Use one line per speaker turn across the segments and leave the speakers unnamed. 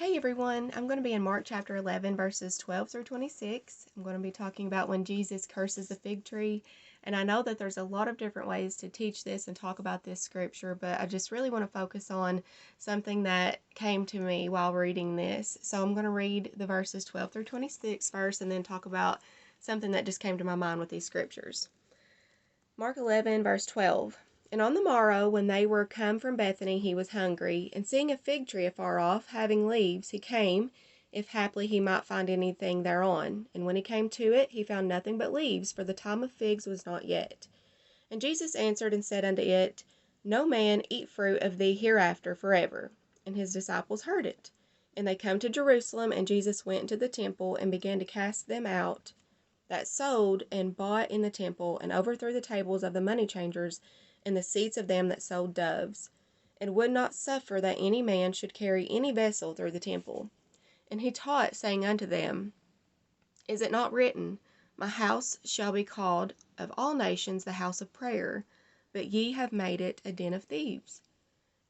Hey everyone, I'm going to be in Mark chapter 11 verses 12 through 26. I'm going to be talking about when Jesus curses the fig tree. And I know that there's a lot of different ways to teach this and talk about this scripture, but I just really want to focus on something that came to me while reading this. So I'm going to read the verses 12 through 26 first and then talk about something that just came to my mind with these scriptures. Mark 11 verse 12. And on the morrow, when they were come from Bethany, he was hungry. And seeing a fig tree afar off, having leaves, he came, if haply he might find anything thereon. And when he came to it, he found nothing but leaves, for the time of figs was not yet. And Jesus answered and said unto it, No man eat fruit of thee hereafter forever. And his disciples heard it. And they come to Jerusalem, and Jesus went into the temple, and began to cast them out that sold and bought in the temple, and overthrew the tables of the money changers and the seats of them that sold doves, and would not suffer that any man should carry any vessel through the temple. And he taught, saying unto them, Is it not written, My house shall be called of all nations the house of prayer, but ye have made it a den of thieves?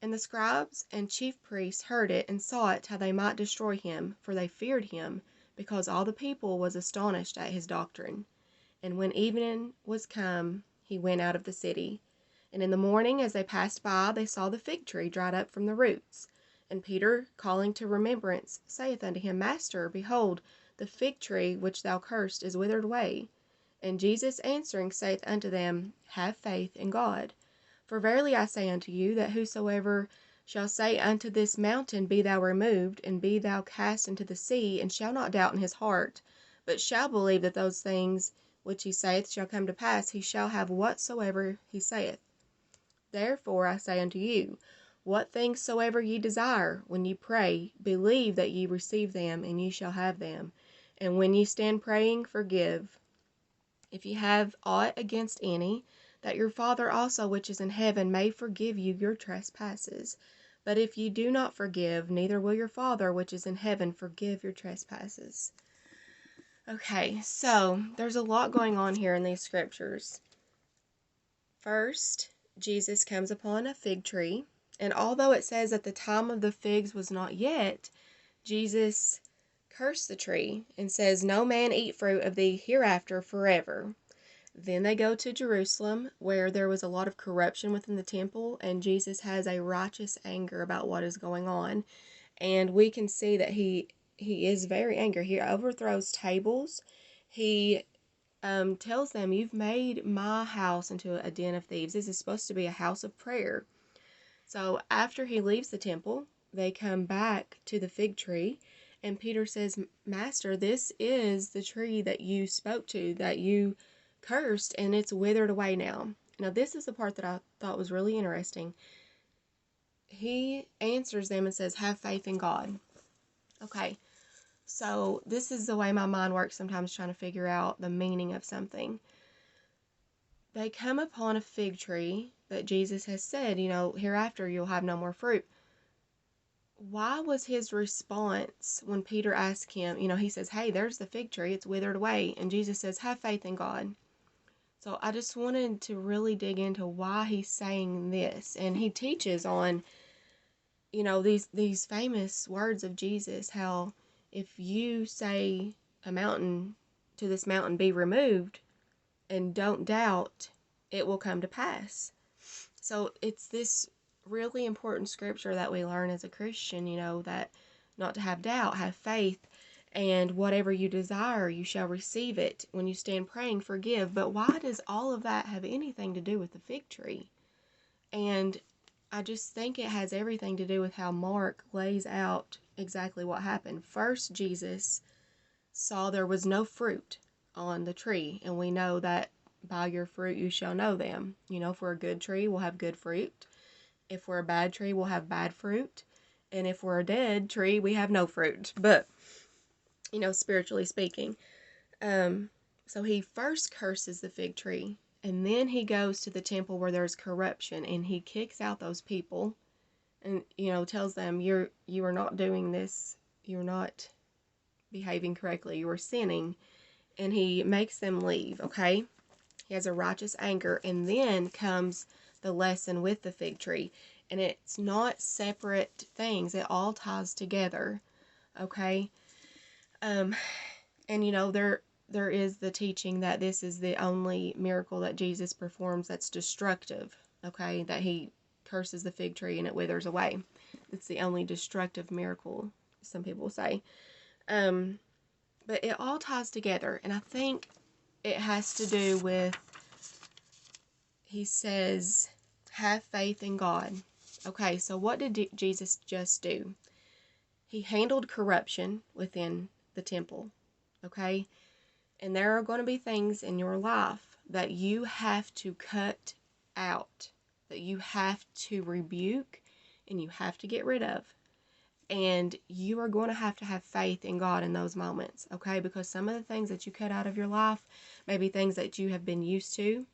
And the scribes and chief priests heard it, and sought how they might destroy him, for they feared him, because all the people was astonished at his doctrine. And when evening was come, he went out of the city. And in the morning, as they passed by, they saw the fig tree dried up from the roots. And Peter, calling to remembrance, saith unto him, Master, behold, the fig tree which thou cursed is withered away. And Jesus answering saith unto them, Have faith in God. For verily I say unto you, that whosoever shall say unto this mountain, Be thou removed, and be thou cast into the sea, and shall not doubt in his heart, but shall believe that those things which he saith shall come to pass, he shall have whatsoever he saith. Therefore I say unto you, what things soever ye desire, when ye pray, believe that ye receive them, and ye shall have them. And when ye stand praying, forgive, if ye have aught against any, that your Father also which is in heaven may forgive you your trespasses. But if ye do not forgive, neither will your Father which is in heaven forgive your trespasses. Okay, so there's a lot going on here in these scriptures. First, Jesus comes upon a fig tree, and although it says that the time of the figs was not yet, Jesus cursed the tree and says, No man eat fruit of thee hereafter forever. Then they go to Jerusalem, where there was a lot of corruption within the temple, and Jesus has a righteous anger about what is going on. And we can see that he is very angry. He overthrows tables. He tells them, You've made my house into a den of thieves. This is supposed to be a house of prayer. So after he leaves the temple, they come back to the fig tree, and Peter says, Master, this is the tree that you spoke to, that you cursed, and it's withered away now. Now this is the part that I thought was really interesting. He answers them and says, Have faith in God. Okay. So this is the way my mind works sometimes, trying to figure out the meaning of something. They come upon a fig tree that Jesus has said, hereafter you'll have no more fruit. Why was his response when Peter asked him, he says, Hey, there's the fig tree, it's withered away. And Jesus says, Have faith in God. So I just wanted to really dig into why he's saying this. And he teaches on, these famous words of Jesus, how if you say to this mountain, be removed, and don't doubt, it will come to pass. So it's this really important scripture that we learn as a Christian, that not to have doubt, have faith, and whatever you desire, you shall receive it. When you stand praying, forgive. But why does all of that have anything to do with the fig tree? And I just think it has everything to do with how Mark lays out exactly what happened. First, Jesus saw there was no fruit on the tree, and we know that by your fruit you shall know them. If we're a good tree, we'll have good fruit. If we're a bad tree, we'll have bad fruit. And if we're a dead tree, we have no fruit. But, spiritually speaking. So he first curses the fig tree, and then he goes to the temple where there's corruption, and he kicks out those people and, tells them, you are not doing this. You're not behaving correctly. You are sinning. And he makes them leave, okay? He has a righteous anger. And then comes the lesson with the fig tree. And it's not separate things. It all ties together. Okay? Um, and there is the teaching that this is the only miracle that Jesus performs that's destructive. Okay? That he curses the fig tree and it withers away. It's the only destructive miracle, some people say. But it all ties together, and I think it has to do with, he says, have faith in God. Okay, so what did Jesus just do? He handled corruption within the temple. Okay, and there are going to be things in your life that you have to cut out, that you have to rebuke, and you have to get rid of. And you are going to have faith in God in those moments, okay? Because some of the things that you cut out of your life may be things that you have been used to.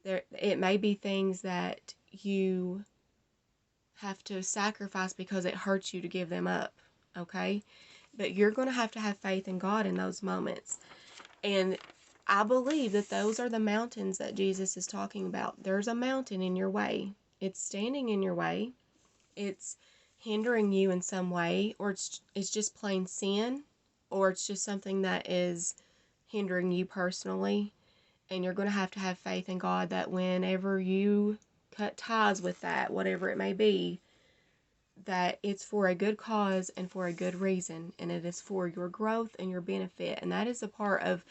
It may be things that you have to sacrifice because it hurts you to give them up, okay? But you're going to have faith in God in those moments. And I believe that those are the mountains that Jesus is talking about. There's a mountain in your way. It's standing in your way. It's hindering you in some way, or it's just plain sin, or it's just something that is hindering you personally. And you're going to have faith in God that whenever you cut ties with that, whatever it may be, that it's for a good cause and for a good reason, and it is for your growth and your benefit. And that is a part of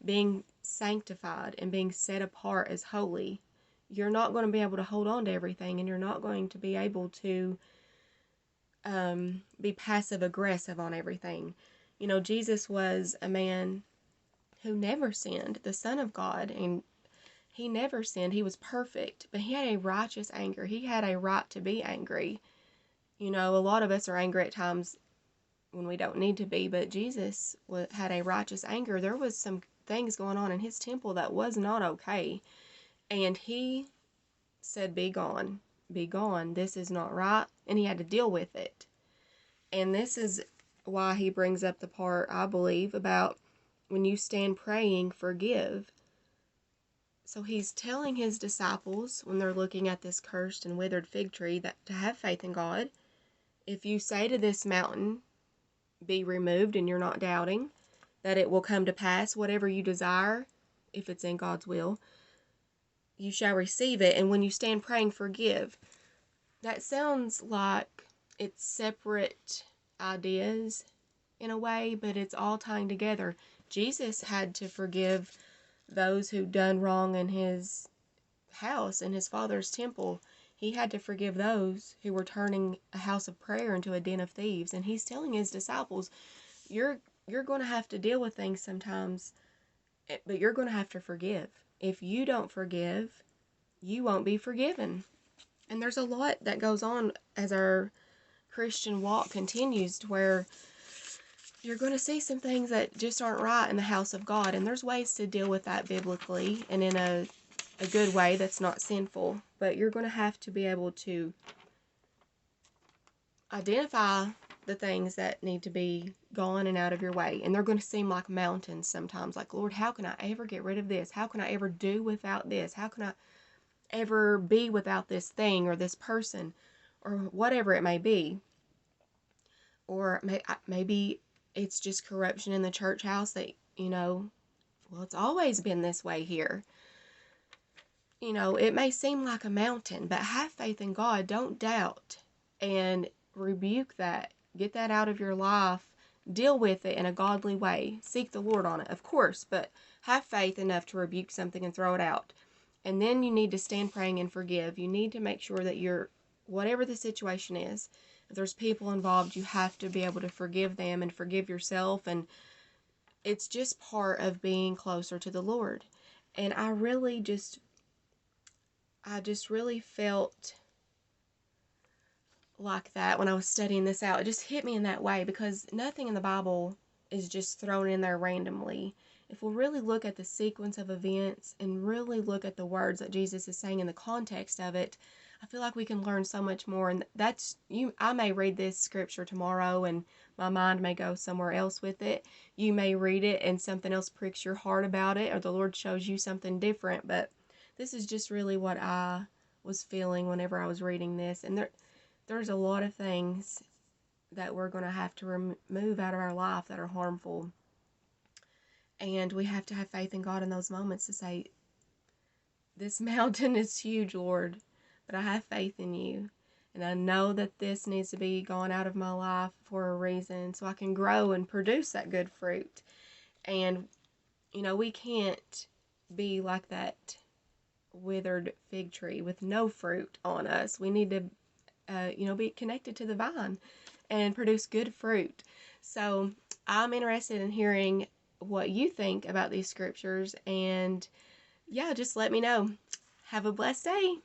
being sanctified and being set apart as holy. You're not going to be able to hold on to everything, and you're not going to be able to be passive aggressive on everything. Jesus was a man who never sinned, the Son of God, and he never sinned. He was perfect, but he had a righteous anger. He had a right to be angry. A lot of us are angry at times when we don't need to be, but Jesus had a righteous anger. There was some things going on in his temple that was not okay, and he said, be gone, this is not right, and he had to deal with it. And this is why he brings up the part, I believe, about when you stand praying, forgive. So he's telling his disciples, when they're looking at this cursed and withered fig tree, that to have faith in God. If you say to this mountain, be removed, and you're not doubting that it will come to pass, whatever you desire, if it's in God's will, you shall receive it. And when you stand praying, forgive. That sounds like it's separate ideas in a way, but it's all tying together. Jesus had to forgive those who done wrong in his house, in his Father's temple. He had to forgive those who were turning a house of prayer into a den of thieves. And he's telling his disciples, you're going to have to deal with things sometimes, but you're going to have to forgive. If you don't forgive, you won't be forgiven. And there's a lot that goes on as our Christian walk continues, to where you're going to see some things that just aren't right in the house of God. And there's ways to deal with that biblically and in a good way that's not sinful. But you're going to have to be able to identify the things that need to be gone and out of your way. And they're going to seem like mountains sometimes. Like, Lord, how can I ever get rid of this? How can I ever do without this? How can I ever be without this thing or this person or whatever it may be? Or maybe it's just corruption in the church house that, well, it's always been this way here. It may seem like a mountain, but have faith in God. Don't doubt, and rebuke that. Get that out of your life. Deal with it in a godly way. Seek the Lord on it, of course, but have faith enough to rebuke something and throw it out. And then you need to stand praying and forgive. You need to make sure that whatever the situation is, if there's people involved, you have to be able to forgive them and forgive yourself. And it's just part of being closer to the Lord. And I just really felt like that when I was studying this out. It just hit me in that way, because nothing in the Bible is just thrown in there randomly. If we'll really look at the sequence of events and really look at the words that Jesus is saying in the context of it, I feel like we can learn so much more. And I may read this scripture tomorrow and my mind may go somewhere else with it. You may read it and something else pricks your heart about it, or the Lord shows you something different. But this is just really what I was feeling whenever I was reading this. And there's a lot of things that we're going to have to remove out of our life that are harmful. And we have to have faith in God in those moments to say, this mountain is huge, Lord, but I have faith in you. And I know that this needs to be gone out of my life for a reason so I can grow and produce that good fruit. And, we can't be like that withered fig tree with no fruit on us. We need to, be connected to the vine and produce good fruit. So I'm interested in hearing what you think about these scriptures. And yeah, just let me know. Have a blessed day.